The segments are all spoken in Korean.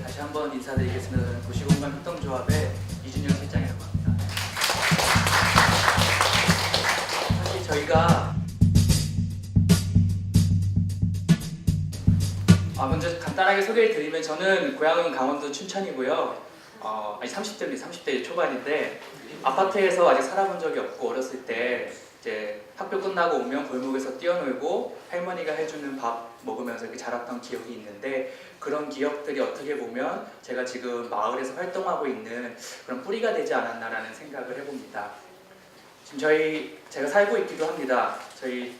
다시 한번 인사드리겠습니다. 저는 도시공간 협동조합의 이준영 실장이라고 합니다. 사실 저희가 먼저 간단하게 소개를 드리면 저는 고향은 강원도 춘천이고요. 아니 30대 초반인데 아파트에서 아직 살아본 적이 없고 어렸을 때 이제 학교 끝나고 오면 골목에서 뛰어놀고 할머니가 해주는 밥 먹으면서 이렇게 자랐던 기억이 있는데 그런 기억들이 어떻게 보면 제가 지금 마을에서 활동하고 있는 그런 뿌리가 되지 않았나라는 생각을 해봅니다. 지금 제가 살고 있기도 합니다. 저희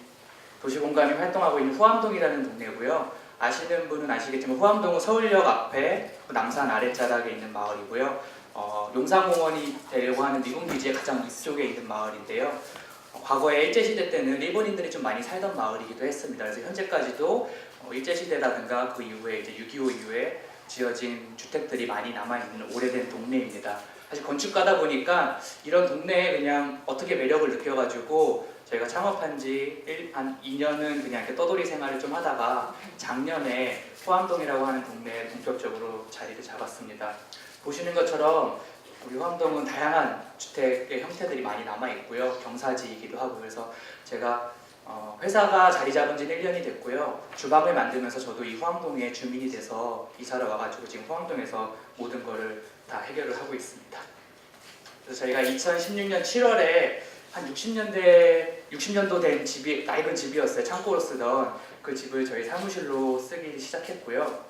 도시공간이 활동하고 있는 후암동이라는 동네고요. 아시는 분은 아시겠지만 후암동은 서울역 앞에 남산 아랫자락에 있는 마을이고요. 용산공원이 되려고 하는 미군기지의 가장 위쪽에 있는 마을인데요. 과거에 일제시대 때는 일본인들이 좀 많이 살던 마을이기도 했습니다. 그래서 현재까지도 일제시대라든가 그 이후에 이제 6.25 이후에 지어진 주택들이 많이 남아있는 오래된 동네입니다. 사실 건축가다 보니까 이런 동네에 그냥 어떻게 매력을 느껴가지고 저희가 창업한 지 한 2년은 그냥 이렇게 떠돌이 생활을 좀 하다가 작년에 후암동이라고 하는 동네에 본격적으로 자리를 잡았습니다. 보시는 것처럼 우리 후암동은 다양한 주택의 형태들이 많이 남아있고요. 경사지이기도 하고 그래서 제가 회사가 자리 잡은 지 1년이 됐고요. 주방을 만들면서 저도 이 후암동에 주민이 돼서 이사를 와가지고 지금 후암동에서 모든 거를 다 해결을 하고 있습니다. 그래서 저희가 2016년 7월에 한 60년도 된 집이 낡은 집이었어요. 창고로 쓰던 그 집을 저희 사무실로 쓰기 시작했고요.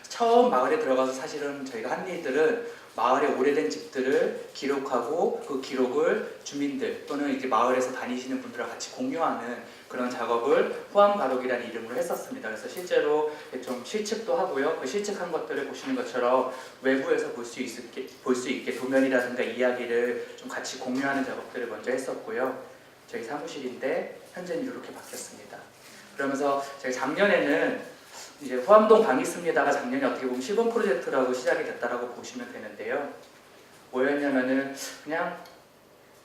처음 마을에 들어가서 사실은 저희가 한 일들은 마을의 오래된 집들을 기록하고 그 기록을 주민들 또는 이제 마을에서 다니시는 분들과 같이 공유하는 그런 작업을 후암가록이라는 이름으로 했었습니다. 그래서 실제로 좀 실측도 하고요. 그 실측한 것들을 보시는 것처럼 외부에서 볼 수 있게 도면이라든가 이야기를 좀 같이 공유하는 작업들을 먼저 했었고요. 저희 사무실인데 현재는 이렇게 바뀌었습니다. 그러면서 저희 작년에는 이제 후암동 방이 있습니다가 작년에 어떻게 보면 시범 프로젝트라고 시작이 됐다라고 보시면 되는데요. 뭐였냐면은 그냥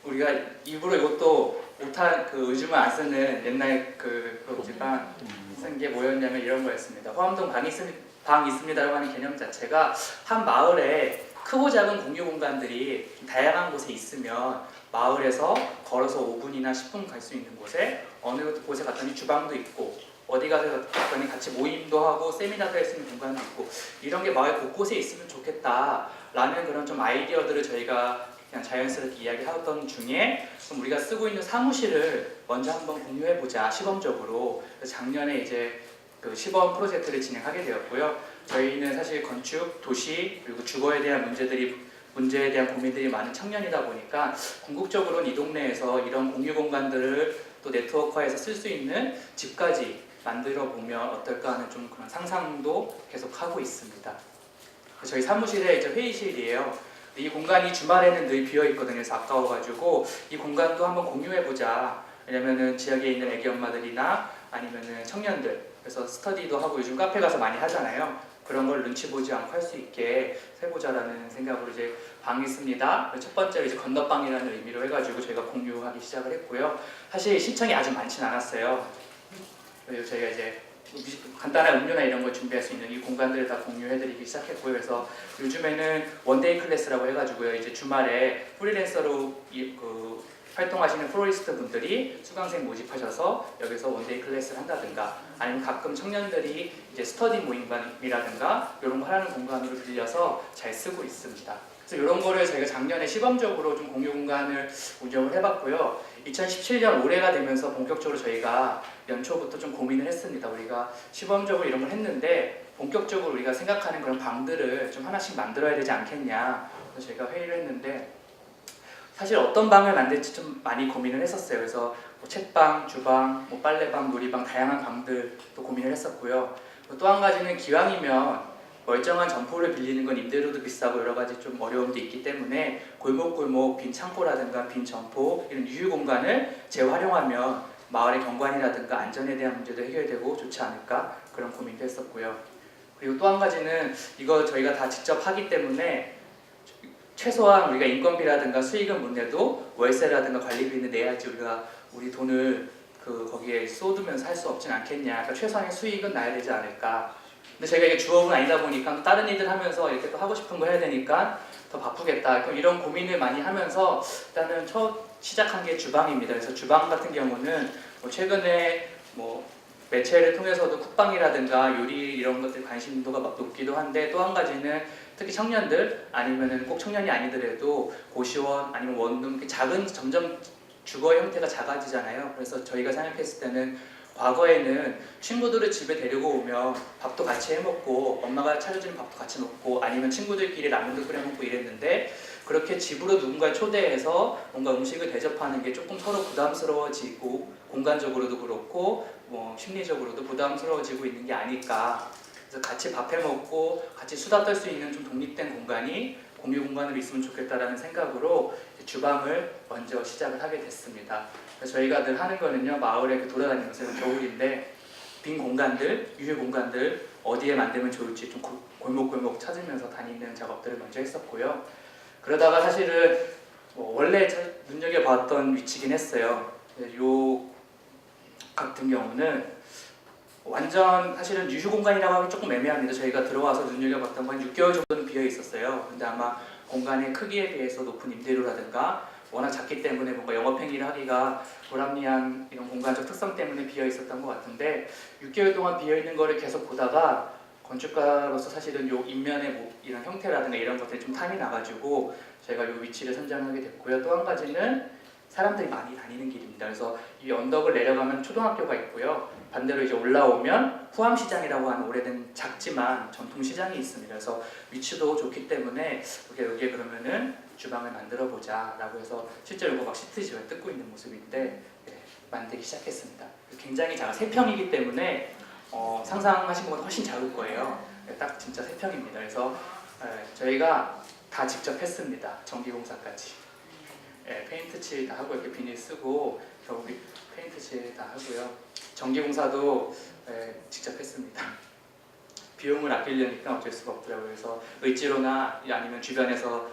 우리가 일부러 이것도 못한 그 요즘은 안 쓰는 옛날 그지만 쓴 게 뭐였냐면 이런 거였습니다. 후암동 방이 있습니다라고 하는 개념 자체가 한 마을에 크고 작은 공유 공간들이 다양한 곳에 있으면 마을에서 걸어서 5분이나 10분 갈 수 있는 곳에 어느 곳에 갔더니 주방도 있고 어디 가서 갔더니 같이 모임도 하고 세미나도 할 수 있는 공간도 있고 이런 게 마을 곳곳에 있으면 좋겠다라는 그런 좀 아이디어들을 저희가 그냥 자연스럽게 이야기하던 중에 그럼 우리가 쓰고 있는 사무실을 먼저 한번 공유해보자 시범적으로. 그래서 작년에 이제 그 시범 프로젝트를 진행하게 되었고요. 저희는 사실 건축, 도시 그리고 주거에 대한 문제에 대한 고민들이 많은 청년이다 보니까 궁극적으로는 이 동네에서 이런 공유 공간들을 또 네트워크화해서 쓸 수 있는 집까지 만들어 보면 어떨까 하는 좀 그런 상상도 계속 하고 있습니다. 저희 사무실에 이제 회의실이에요. 이 공간이 주말에는 늘 비어 있거든요. 그래서 아까워가지고 이 공간도 한번 공유해보자. 왜냐면은 지역에 있는 애기 엄마들이나 아니면은 청년들 그래서 스터디도 하고 요즘 카페 가서 많이 하잖아요. 그런 걸 눈치 보지 않고 할 수 있게 해보자라는 생각으로 이제 방이 있습니다. 첫 번째로 이제 건너방이라는 의미로 해가지고 저희가 공유하기 시작을 했고요. 사실 신청이 아주 많지는 않았어요. 그리고 저희가 이제 간단한 음료나 이런 걸 준비할 수 있는 이 공간들을 다 공유해드리기 시작했고요. 그래서 요즘에는 원데이 클래스라고 해가지고요. 이제 주말에 프리랜서로 활동하시는 플로리스트 분들이 수강생 모집하셔서 여기서 원데이 클래스를 한다든가 아니면 가끔 청년들이 이제 스터디 모임이라든가 이런 거 하는 공간으로 빌려서 잘 쓰고 있습니다. 그래서 이런 거를 저희가 작년에 시범적으로 좀 공유 공간을 운영을 해봤고요. 2017년 올해가 되면서 본격적으로 저희가 연초부터 좀 고민을 했습니다. 우리가 시범적으로 이런 걸 했는데 본격적으로 우리가 생각하는 그런 방들을 좀 하나씩 만들어야 되지 않겠냐. 그래서 저희가 회의를 했는데 사실 어떤 방을 만들지 좀 많이 고민을 했었어요. 그래서 뭐 책방, 주방, 뭐 빨래방, 놀이방 다양한 방들도 고민을 했었고요. 또 한 가지는 기왕이면 멀쩡한 점포를 빌리는 건 임대료도 비싸고 여러 가지 좀 어려움도 있기 때문에 골목골목 빈 창고라든가 빈 점포 이런 유휴 공간을 재활용하면 마을의 경관이라든가 안전에 대한 문제도 해결되고 좋지 않을까 그런 고민도 했었고요. 그리고 또 한 가지는 이거 저희가 다 직접 하기 때문에 최소한 우리가 인건비라든가 수익은 못 내도 월세라든가 관리비는 내야지 우리 돈을 거기에 쏟으면서 할 수 없진 않겠냐. 그러니까 최소한의 수익은 나야 되지 않을까. 근데 제가 이게 주업은 아니다 보니까 또 다른 일들 하면서 이렇게 또 하고 싶은 거 해야 되니까 더 바쁘겠다. 이런 고민을 많이 하면서 일단은 첫 시작한 게 주방입니다. 그래서 주방 같은 경우는 뭐 최근에 뭐 매체를 통해서도 쿡방이라든가 요리 이런 것들 관심도가 막 높기도 한데, 또 한 가지는 특히 청년들 아니면은 꼭 청년이 아니더라도 고시원 아니면 원룸, 이렇게 작은 점점 주거의 형태가 작아지잖아요. 그래서 저희가 생각했을 때는 과거에는 친구들을 집에 데리고 오면 밥도 같이 해먹고 엄마가 차려주는 밥도 같이 먹고 아니면 친구들끼리 라면도 끓여 먹고 이랬는데, 그렇게 집으로 누군가를 초대해서 뭔가 음식을 대접하는 게 조금 서로 부담스러워지고 공간적으로도 그렇고 뭐 심리적으로도 부담스러워지고 있는 게 아닐까. 그래서 같이 밥 해먹고 같이 수다 떨 수 있는 좀 독립된 공간이 공유 공간으로 있으면 좋겠다라는 생각으로 주방을 먼저 시작을 하게 됐습니다. 그래서 저희가 늘 하는 거는요, 마을에 이렇게 돌아다니면서 겨울인데 빈 공간들, 유휴 공간들 어디에 만들면 좋을지 좀 골목골목 찾으면서 다니는 작업들을 먼저 했었고요. 그러다가 사실은 원래 눈여겨봤던 위치긴 했어요. 요 같은 경우는 완전 사실은 유휴 공간이라고 하기 조금 애매합니다. 저희가 들어와서 눈여겨봤던 건 6개월 정도는 비어 있었어요. 근데 아마 공간의 크기에 비해서 높은 임대료라든가 워낙 작기 때문에 뭔가 영업행위를 하기가 불합리한 이런 공간적 특성 때문에 비어 있었던 것 같은데, 6개월 동안 비어 있는 거를 계속 보다가 건축가로서 사실은 요 인면의 뭐 이런 형태라든가 이런 것들이 좀 탐이 나가지고 저희가 요 위치를 선정하게 됐고요. 또 한 가지는 사람들이 많이 다니는 길입니다. 그래서 이 언덕을 내려가면 초등학교가 있고요. 반대로 이제 올라오면 후암시장이라고 하는 오래된 작지만 전통시장이 있습니다. 그래서 위치도 좋기 때문에 여기에 그러면은 주방을 만들어 보자 라고 해서 실제로 이거 막 시트지를 뜯고 있는 모습인데 만들기 시작했습니다. 굉장히 작아 3평이기 때문에 상상하신 것보다 훨씬 작을 거예요. 딱 진짜 3평입니다. 그래서 저희가 다 직접 했습니다. 전기공사까지. 페인트 칠 다 하고 이렇게 비닐 쓰고 겨우기 페인트 칠 다 하고요. 전기공사도 직접 했습니다. 비용을 아끼려니까 어쩔 수가 없더라고요. 그래서 을지로나 아니면 주변에서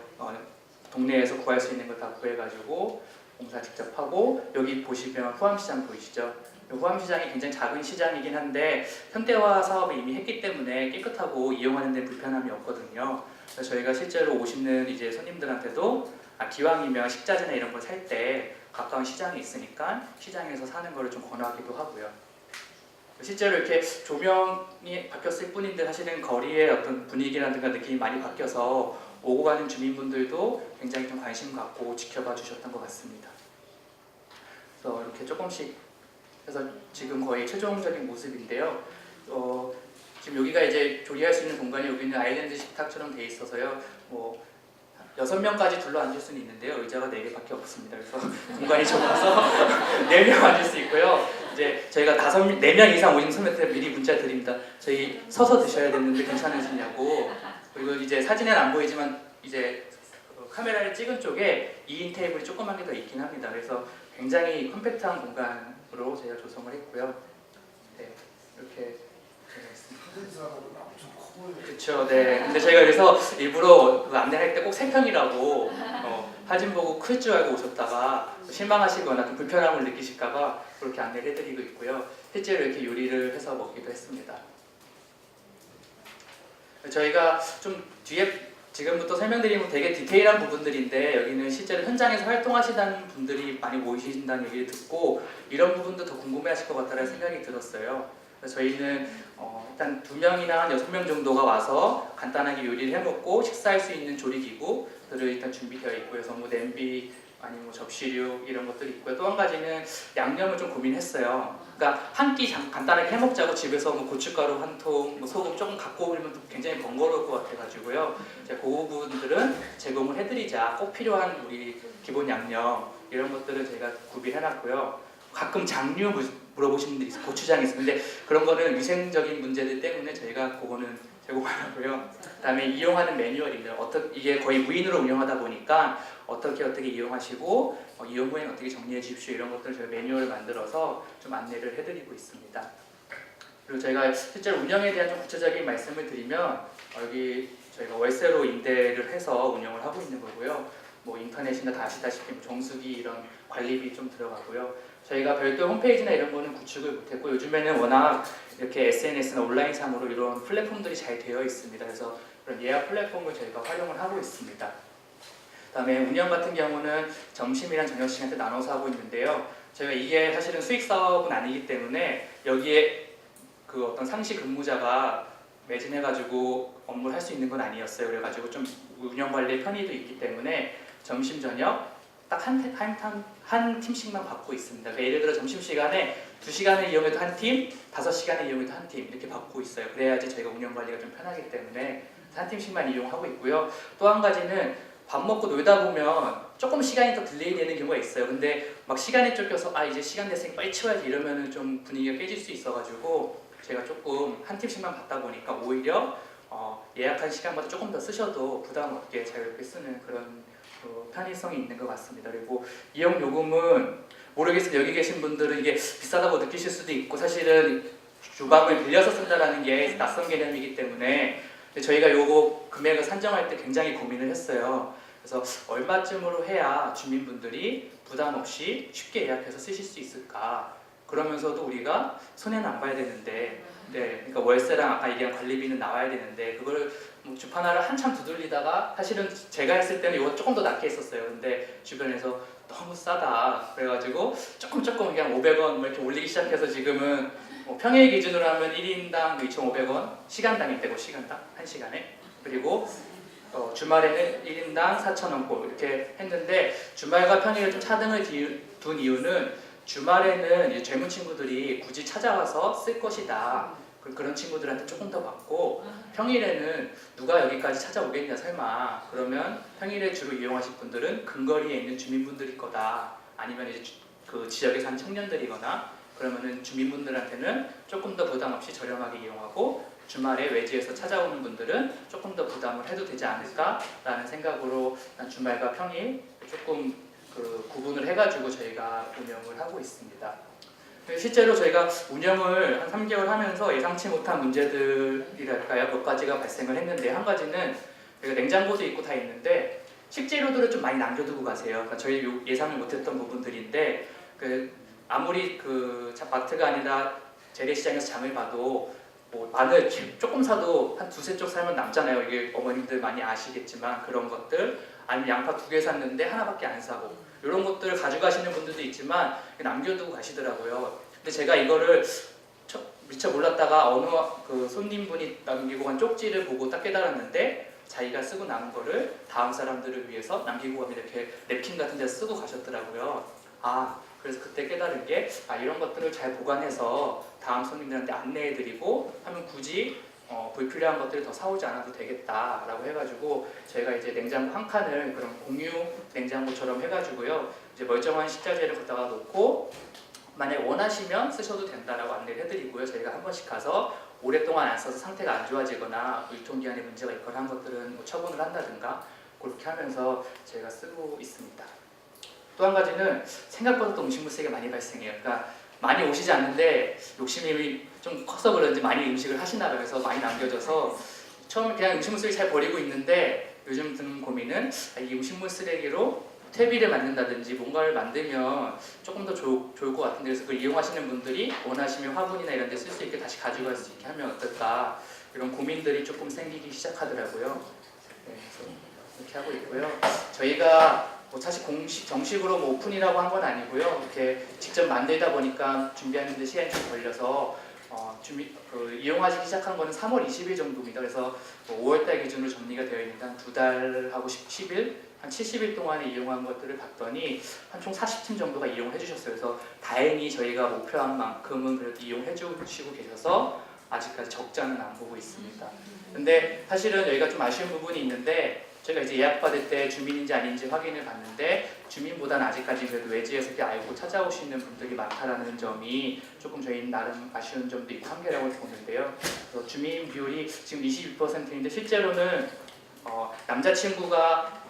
동네에서 구할 수 있는 거 다 구해가지고 공사 직접 하고, 여기 보시면 후암시장 보이시죠? 후암시장이 굉장히 작은 시장이긴 한데 현대화 사업을 이미 했기 때문에 깨끗하고 이용하는 데 불편함이 없거든요. 그래서 저희가 실제로 오시는 이제 손님들한테도 기왕이면 식자재나 이런 걸 살 때 가까운 시장이 있으니까 시장에서 사는 거를 좀 권하기도 하고요. 실제로 이렇게 조명이 바뀌었을 뿐인데 사실은 거리의 어떤 분위기라든가 느낌이 많이 바뀌어서 오고 가는 주민분들도 굉장히 좀 관심 갖고 지켜봐 주셨던 것 같습니다. 그래서 이렇게 조금씩 해서 지금 거의 최종적인 모습인데요. 지금 여기가 이제 조리할 수 있는 공간이 여기는 아일랜드 식탁처럼 돼 있어서요. 6명까지 둘러 앉을 수는 있는데요. 의자가 4개밖에 없습니다. 그래서 공간이 좁아서 4명 앉을 수 있고요. 이제 저희가 4명 이상 오신 손님한테 미리 문자 드립니다. 저희 서서 드셔야 되는데 괜찮으시냐고. 그리고 이제 사진은 안 보이지만 이제 카메라를 찍은 쪽에 2인 테이블이 조그만 게 더 있긴 합니다. 그래서 굉장히 컴팩트한 공간으로 저희가 조성을 했고요. 네, 이렇게 되어 있습니다. 그렇죠. 네. 근데 저희가 그래서 일부러 안내할 때 꼭 3평이라고 사진 보고 클 줄 알고 오셨다가 실망하시거나 좀 불편함을 느끼실까봐 그렇게 안내를 해드리고 있고요. 실제로 이렇게 요리를 해서 먹기도 했습니다. 저희가 좀 뒤에 지금부터 설명드리면 되게 디테일한 부분들인데, 여기는 실제로 현장에서 활동하시는 분들이 많이 모이신다는 얘기를 듣고 이런 부분도 더 궁금해하실 것 같다는 생각이 들었어요. 그래서 저희는 일단 2명이나 한 6명 정도가 와서 간단하게 요리를 해먹고 식사할 수 있는 조리기구들을 일단 준비되어 있고요. 그래서 뭐 냄비 아니면 뭐 접시류 이런 것들이 있고요. 또 한 가지는 양념을 좀 고민했어요. 그러니까 한 끼 간단하게 해먹자고 집에서 뭐 고춧가루 한 통, 뭐 소금 조금 갖고 오면 굉장히 번거로울 것 같아가지고요. 그 부분들은 제공을 해드리자. 꼭 필요한 우리 기본 양념 이런 것들을 제가 구비해놨고요. 가끔 장류 물어보시는 분들이 있어요. 고추장이 있어요. 근데 그런 거는 위생적인 문제들 때문에 저희가 그거는 제공 안 하고요. 그다음에 이용하는 매뉴얼입니다. 이게 거의 무인으로 운영하다 보니까 어떻게 이용하시고 이용 후에는 어떻게 정리해 주십시오 이런 것들을 저희가 매뉴얼을 만들어서 좀 안내를 해드리고 있습니다. 그리고 저희가 실제로 운영에 대한 좀 구체적인 말씀을 드리면 여기 저희가 월세로 임대를 해서 운영을 하고 있는 거고요. 뭐 인터넷이나 다 아시다시피 뭐 정수기 이런 관리비 좀 들어가고요. 저희가 별도 홈페이지나 이런 거는 구축을 못했고 요즘에는 워낙 이렇게 SNS나 온라인상으로 이런 플랫폼들이 잘 되어 있습니다. 그래서 그런 예약 플랫폼을 저희가 활용을 하고 있습니다. 그다음에 운영 같은 경우는 점심이랑 저녁 시간 때 나눠서 하고 있는데요. 저희가 이게 사실은 수익 사업은 아니기 때문에 여기에 그 어떤 상시 근무자가 매진해가지고 업무를 할 수 있는 건 아니었어요. 그래가지고 좀 운영 관리에 편의도 있기 때문에 점심 저녁 딱 한 팀씩만 받고 있습니다. 그러니까 예를 들어 점심 시간에 2시간을 이용해도 한 팀, 5시간을 이용해도 한 팀 이렇게 받고 있어요. 그래야지 저희가 운영 관리가 좀 편하기 때문에 한 팀씩만 이용하고 있고요. 또 한 가지는 밥 먹고 놀다 보면 조금 시간이 더 딜레이 되는 경우가 있어요. 근데 막 시간이 쫓겨서 이제 시간 됐으니까 빨리 치워야지 이러면은 좀 분위기가 깨질 수 있어가지고 제가 조금 한 팀씩만 받다 보니까 오히려 예약한 시간보다 조금 더 쓰셔도 부담 없게 자유롭게 쓰는 그런 편의성이 있는 것 같습니다. 그리고 이용 요금은 모르겠어요. 여기 계신 분들은 이게 비싸다고 느끼실 수도 있고 사실은 주방을 빌려서 쓴다는 게 낯선 개념이기 때문에 저희가 요거 금액을 산정할 때 굉장히 고민을 했어요. 그래서 얼마쯤으로 해야 주민분들이 부담 없이 쉽게 예약해서 쓰실 수 있을까? 그러면서도 우리가 손해는 안 봐야 되는데, 그러니까 월세랑 아까 얘기한 관리비는 나와야 되는데 그걸 뭐 주판화를 한참 두들리다가 사실은 제가 했을 때는 이거 조금 더 낮게 했었어요. 근데 주변에서 너무 싸다 그래가지고 조금 그냥 500원 뭐 이렇게 올리기 시작해서 지금은 뭐 평일 기준으로 하면 1인당 2,500원 시간당일 때고 시간당 1시간에 그리고 주말에는 1인당 4,000원 이렇게 했는데 주말과 평일에 좀 차등을 둔 이유는 주말에는 이제 젊은 친구들이 굳이 찾아와서 쓸 것이다. 그런 친구들한테 조금 더 받고 평일에는 누가 여기까지 찾아오겠냐 설마 그러면 평일에 주로 이용하실 분들은 근거리에 있는 주민분들일 거다. 아니면 이제 그 지역에 사는 청년들이거나 그러면은 주민분들한테는 조금 더 부담 없이 저렴하게 이용하고 주말에 외지에서 찾아오는 분들은 조금 더 부담을 해도 되지 않을까라는 생각으로 주말과 평일 조금 그 구분을 해가지고 저희가 운영을 하고 있습니다. 실제로 저희가 운영을 한 3개월 하면서 예상치 못한 문제들이랄까요 몇 가지가 발생을 했는데 한 가지는 저희가 냉장고도 있고 다 있는데 식재료들을 좀 많이 남겨두고 가세요. 그러니까 저희 예상을 못했던 부분들인데 아무리 그 마트가 아니라 재래시장에서 장을 봐도 뭐 마늘 조금 사도 한 두세 쪽 살면 남잖아요. 이게 어머님들 많이 아시겠지만 그런 것들 아니면 양파 2개 샀는데 하나밖에 안 사고 이런 것들을 가져가시는 분들도 있지만 남겨두고 가시더라고요. 근데 제가 이거를 미처 몰랐다가 어느 그 손님분이 남기고 간 쪽지를 보고 딱 깨달았는데 자기가 쓰고 남은 거를 다음 사람들을 위해서 남기고 가면 이렇게 냅킨 같은 데 쓰고 가셨더라고요. 그래서 그때 깨달은 게 이런 것들을 잘 보관해서 다음 손님들한테 안내해드리고 하면 굳이 불필요한 것들을 더 사오지 않아도 되겠다라고 해가지고 저희가 이제 냉장고 한 칸을 그런 공유 냉장고처럼 해가지고요 이제 멀쩡한 식자재를 갖다가 놓고 만약에 원하시면 쓰셔도 된다라고 안내를 해드리고요 저희가 한 번씩 가서 오랫동안 안 써서 상태가 안 좋아지거나 유통기한에 문제가 있거나 한 것들은 뭐 처분을 한다든가 그렇게 하면서 저희가 쓰고 있습니다. 또 한 가지는 생각보다 또 음식물 쓰레기가 많이 발생해요. 그러니까 많이 오시지 않는데 욕심이 좀 커서 그런지 많이 음식을 하시나 봐요. 그래서 많이 남겨져서 처음에 그냥 음식물 쓰레기 잘 버리고 있는데 요즘 드는 고민은 이 음식물 쓰레기로 퇴비를 만든다든지 뭔가를 만들면 조금 더 좋을 것 같은데 그래서 그걸 이용하시는 분들이 원하시면 화분이나 이런 데 쓸 수 있게 다시 가져갈 수 있게 하면 어떨까 이런 고민들이 조금 생기기 시작하더라고요. 그래서 이렇게 하고 있고요. 저희가 사실 정식으로 뭐 오픈이라고 한 건 아니고요. 이렇게 직접 만들다 보니까 준비하는 데 시간이 좀 걸려서 이용하기 시작한 거는 3월 20일 정도입니다. 그래서 5월달 기준으로 정리가 되어 있는데 한 2달하고 10일, 한 70일 동안에 이용한 것들을 봤더니 한 총 40팀 정도가 이용해 주셨어요. 그래서 다행히 저희가 목표한 만큼은 그래도 이용해 주시고 계셔서 아직까지 적자는 안 보고 있습니다. 근데 사실은 여기가 좀 아쉬운 부분이 있는데 저희가 이제 예약받을 때 주민인지 아닌지 확인을 봤는데 주민보다는 아직까지 그래도 외지에서 이렇게 알고 찾아오시는 분들이 많다라는 점이 조금 저희는 나름 아쉬운 점도 있고 한계라고 보는데요. 주민 비율이 지금 21%인데 실제로는 남자친구가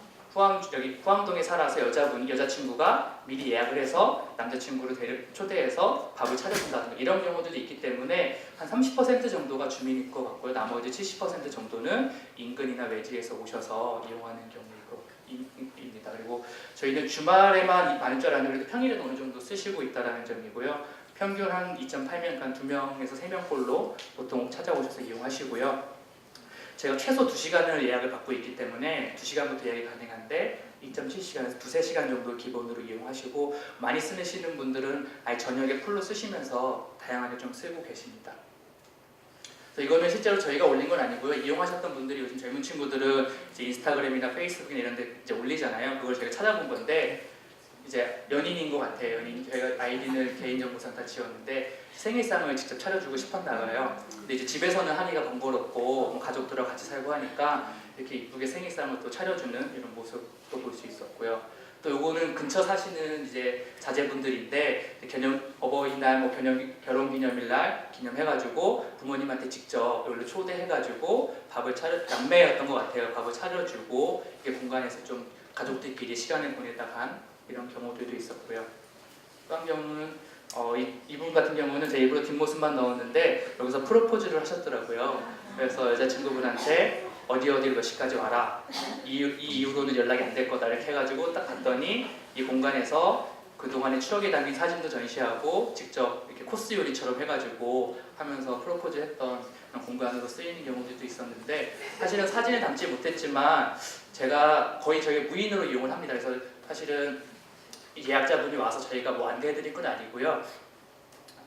포항동에 살아서 여자친구가 미리 예약을 해서 남자친구를 초대해서 밥을 차려준다든가 이런 경우들이 있기 때문에 한 30% 정도가 주민일 것 같고요. 나머지 70% 정도는 인근이나 외지에서 오셔서 이용하는 경우입니다. 그래가지고 저희는 주말에만 많은 줄 알았는데 그래도 평일에도 어느 정도 쓰시고 있다는 점이고요. 평균 한 2.8명, 그러니까 2명에서 3명꼴로 보통 찾아오셔서 이용하시고요. 제가 최소 2시간을 예약을 받고 있기 때문에 2시간부터 예약이 가능한데 2.7시간에서 2~3시간 정도 기본으로 이용하시고, 많이 쓰시는 분들은 아예 저녁에 풀로 쓰시면서 다양하게 좀 쓰고 계십니다. 그래서 이거는 실제로 저희가 올린 건 아니고요. 이용하셨던 분들이, 요즘 젊은 친구들은 이제 인스타그램이나 페이스북이나 이런 데 이제 올리잖아요. 그걸 제가 찾아본 건데 이제 연인인 것 같아요. 연인. 저희가 아이디는 개인정보상 다 지웠는데 생일상을 직접 차려주고 싶었나 봐요. 근데 이제 집에서는 하기가 번거롭고 뭐 가족들하고 같이 살고 하니까 이렇게 이쁘게 생일상을 또 차려주는 이런 모습도 볼 수 있었고요. 또 요거는 근처 사시는 이제 자제분들인데 어버이날, 뭐 결혼기념일날 기념해가지고 부모님한테 직접 여기로 초대해가지고 밥을 남매였던 것 같아요. 밥을 차려주고 이게 공간에서 좀 가족들끼리 시간을 보내다 간 이런 경우들도 있었고요. 또 한 경우는 이분 같은 경우는 제 일부러 뒷모습만 넣었는데 여기서 프로포즈를 하셨더라고요. 그래서 여자친구분한테 어디로 몇 시까지 와라, 이 이후로는 연락이 안 될 거다 이렇게 해가지고 딱 갔더니 이 공간에서 그동안의 추억이 담긴 사진도 전시하고 직접 이렇게 코스 요리처럼 해가지고 하면서 프로포즈 했던 그런 공간으로 쓰이는 경우들도 있었는데, 사실은 사진에 담지 못했지만 제가 거의 저희 무인으로 이용을 합니다. 그래서 사실은 예약자분이 와서 저희가 뭐 안내해드릴 건 아니고요.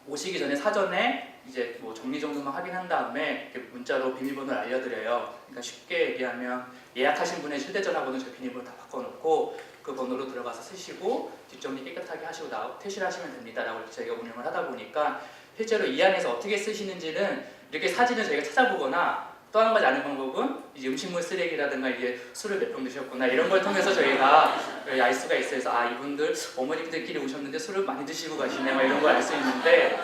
오시기 전에 사전에 이제 뭐 정리정돈만 확인한 다음에 문자로 비밀번호를 알려드려요. 그러니까 쉽게 얘기하면 예약하신 분의 휴대전화번호 저 비밀번호 다 바꿔놓고 그 번호로 들어가서 쓰시고 뒷정리 깨끗하게 하시고 퇴실하시면 됩니다라고 저희가 운영을 하다 보니까 실제로 이 안에서 어떻게 쓰시는지는 이렇게 사진을 저희가 찾아보거나, 또 한 가지 아는 방법은 이제 음식물 쓰레기라든가 이게 술을 몇 병 드셨구나 이런 걸 통해서 저희가 알 수가 있어요. 그래서 아, 이분들 어머님들끼리 오셨는데 술을 많이 드시고 가시네 막 이런 걸 알 수 있는데,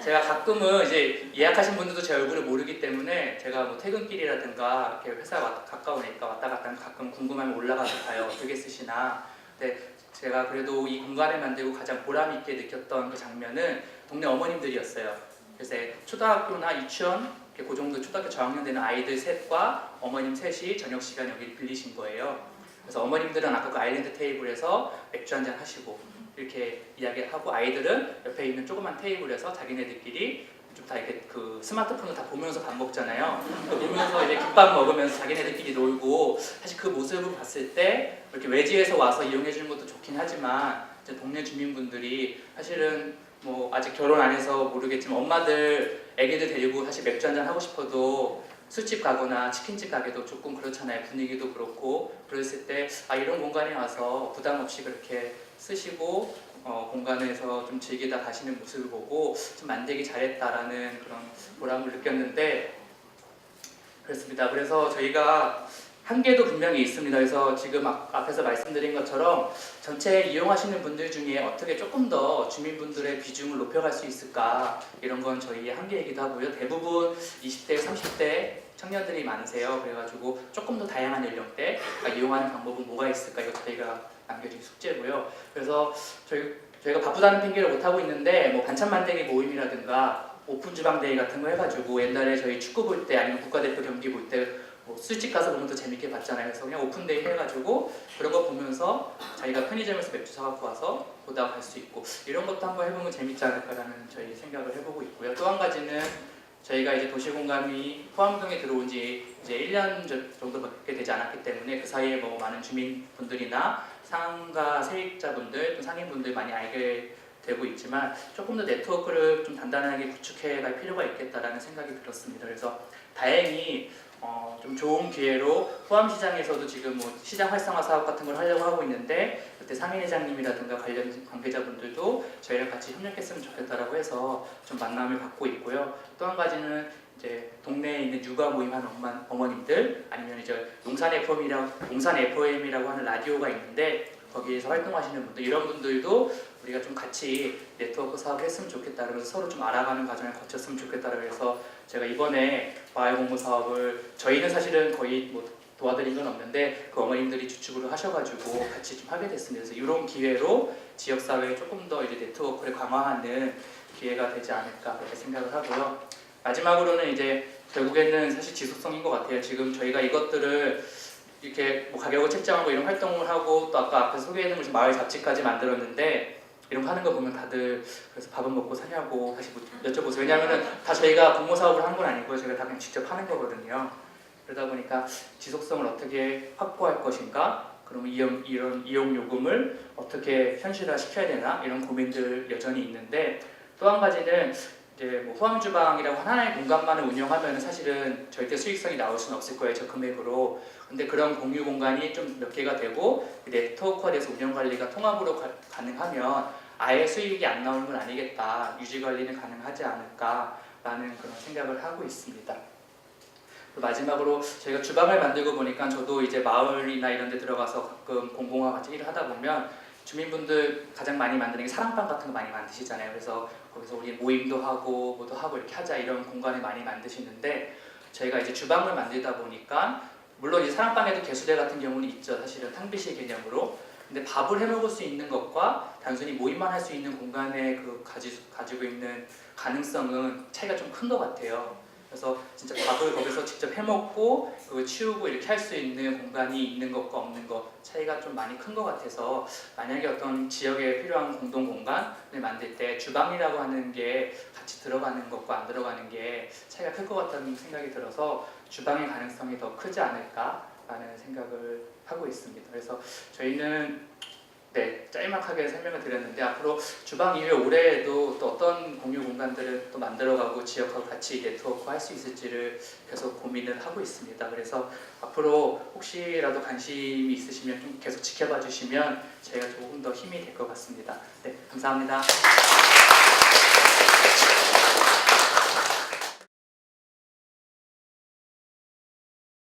제가 가끔은 이제 예약하신 분들도 제 얼굴을 모르기 때문에 제가 뭐 퇴근길이라든가 이렇게 회사가 가까우니까 왔다 갔다 하면 가끔 궁금하면 올라가서 봐요. 어떻게 쓰시나. 근데 제가 그래도 이 공간을 만들고 가장 보람 있게 느꼈던 그 장면은 동네 어머님들이었어요. 그래서 초등학교나 유치원 그 정도 초등학교 저학년 되는 아이들 셋과 어머님 셋이 저녁 시간 여기 빌리신 거예요. 그래서 어머님들은 아까 그 아일랜드 테이블에서 맥주 한잔 하시고 이렇게 이야기하고, 아이들은 옆에 있는 조그만 테이블에서 자기네들끼리 좀 다 이렇게 그 스마트폰을 다 보면서 밥 먹잖아요. 그 보면서 이제 김밥 먹으면서 자기네들끼리 놀고, 사실 그 모습을 봤을 때 이렇게 외지에서 와서 이용해 주는 것도 좋긴 하지만 이제 동네 주민분들이 사실은 뭐 아직 결혼 안 해서 모르겠지만 엄마들 애기들 데리고 사실 맥주 한잔 하고 싶어도 술집 가거나 치킨집 가게도 조금 그렇잖아요. 분위기도 그렇고. 그랬을 때 아, 이런 공간에 와서 부담 없이 그렇게 쓰시고 공간에서 좀 즐기다 가시는 모습을 보고 좀 만들기 잘했다라는 그런 보람을 느꼈는데, 그렇습니다. 그래서 저희가 한계도 분명히 있습니다. 그래서 지금 앞에서 말씀드린 것처럼 전체 이용하시는 분들 중에 어떻게 조금 더 주민분들의 비중을 높여갈 수 있을까, 이런 건 저희의 한계이기도 하고요. 대부분 20대, 30대 청년들이 많으세요. 그래가지고 조금 더 다양한 연령대 이용하는 방법은 뭐가 있을까, 이거 저희가 남겨진 숙제고요. 그래서 저희가 바쁘다는 핑계를 못하고 있는데 뭐 반찬 만들기 모임이라든가 오픈 주방데이 같은 거 해가지고, 옛날에 저희 축구 볼 때 아니면 국가대표 경기 볼 때 뭐 술집 가서 보면 더 재밌게 봤잖아요. 그래서 그냥 오픈데이 해가지고 그런 거 보면서 자기가 편의점에서 맥주 사갖고 와서 보다 갈 수 있고, 이런 것도 한번 해보면 재밌지 않을까라는 저희 생각을 해보고 있고요. 또 한 가지는 저희가 이제 도시공감이 포항동에 들어온 지 이제 1년 정도밖에 되지 않았기 때문에 그 사이에 뭐 많은 주민분들이나 상가 세입자분들, 또 상인분들 많이 알게 되고 있지만 조금 더 네트워크를 좀 단단하게 구축해 갈 필요가 있겠다라는 생각이 들었습니다. 그래서 다행히 좀 좋은 기회로 포항시장에서도 지금 뭐 시장 활성화 사업 같은 걸 하려고 하고 있는데, 그때 상인회장님이라든가 관련 관계자분들도 저희랑 같이 협력했으면 좋겠다라고 해서 좀 만남을 갖고 있고요. 또 한 가지는 이제 동네에 있는 육아 모임하는 어머님들, 아니면 이제 용산 FM이라고 하는 라디오가 있는데 거기에서 활동하시는 분들, 이런 분들도 우리가 좀 같이 네트워크 사업을 했으면 좋겠다, 그래서 서로 좀 알아가는 과정을 거쳤으면 좋겠다고 해서 제가 이번에 마을 공모 사업을, 저희는 사실은 거의 뭐 도와드린 건 없는데 그 어머님들이 주축으로 하셔가지고 같이 좀 하게 됐습니다. 그래서 이런 기회로 지역사회에 조금 더 이제 네트워크를 강화하는 기회가 되지 않을까 그렇게 생각을 하고요. 마지막으로는 이제 결국에는 사실 지속성인 것 같아요. 지금 저희가 이것들을 이렇게 뭐 가격을 책정하고 이런 활동을 하고 또 아까 앞에서 소개해드린 것처럼 마을 잡지까지 만들었는데 이런 거 하는 거 보면 다들 그래서 밥은 먹고 사냐고 다시 여쭤보세요. 왜냐하면 다 저희가 공모 사업을 한 건 아니고 저희가 다 그냥 직접 하는 거거든요. 그러다 보니까 지속성을 어떻게 확보할 것인가, 그러면 이런 이용 요금을 어떻게 현실화 시켜야 되나 이런 고민들 여전히 있는데 또 한 가지는 이제 뭐 후암주방이라고 하나의 공간만을 운영하면 사실은 절대 수익성이 나올 수는 없을 거예요, 저 금액으로. 근데 그런 공유 공간이 좀 몇 개가 되고 네트워크화돼서 운영 관리가 통합으로 가능하면 아예 수익이 안 나오는 건 아니겠다, 유지 관리는 가능하지 않을까라는 그런 생각을 하고 있습니다. 마지막으로 저희가 주방을 만들고 보니까 저도 이제 마을이나 이런 데 들어가서 가끔 공공화 같이 일을 하다 보면 주민분들 가장 많이 만드는 게 사랑방 같은 거 많이 만드시잖아요. 그래서 거기서 우리 모임도 하고 뭐도 하고 이렇게 하자 이런 공간을 많이 만드시는데 저희가 이제 주방을 만들다 보니까 물론 이제 사랑방에도 개수대 같은 경우는 있죠. 사실은 탕비실 개념으로. 근데 밥을 해 먹을 수 있는 것과 단순히 모임만 할 수 있는 공간의 그 가지고 있는 가능성은 차이가 좀 큰 것 같아요. 그래서 진짜 밥을 거기서 직접 해먹고 그걸 치우고 이렇게 할 수 있는 공간이 있는 것과 없는 것 차이가 좀 많이 큰 것 같아서 만약에 어떤 지역에 필요한 공동 공간을 만들 때 주방이라고 하는 게 같이 들어가는 것과 안 들어가는 게 차이가 클 것 같다는 생각이 들어서 주방의 가능성이 더 크지 않을까라는 생각을 하고 있습니다. 그래서 저희는 짤막하게 설명을 드렸는데 앞으로 주방 이외 올해에도 또 어떤 공유 공간들을 또 만들어가고 지역하고 같이 네트워크 할 수 있을지를 계속 고민을 하고 있습니다. 그래서 앞으로 혹시라도 관심이 있으시면 좀 계속 지켜봐 주시면 저희가 조금 더 힘이 될 것 같습니다. 네, 감사합니다.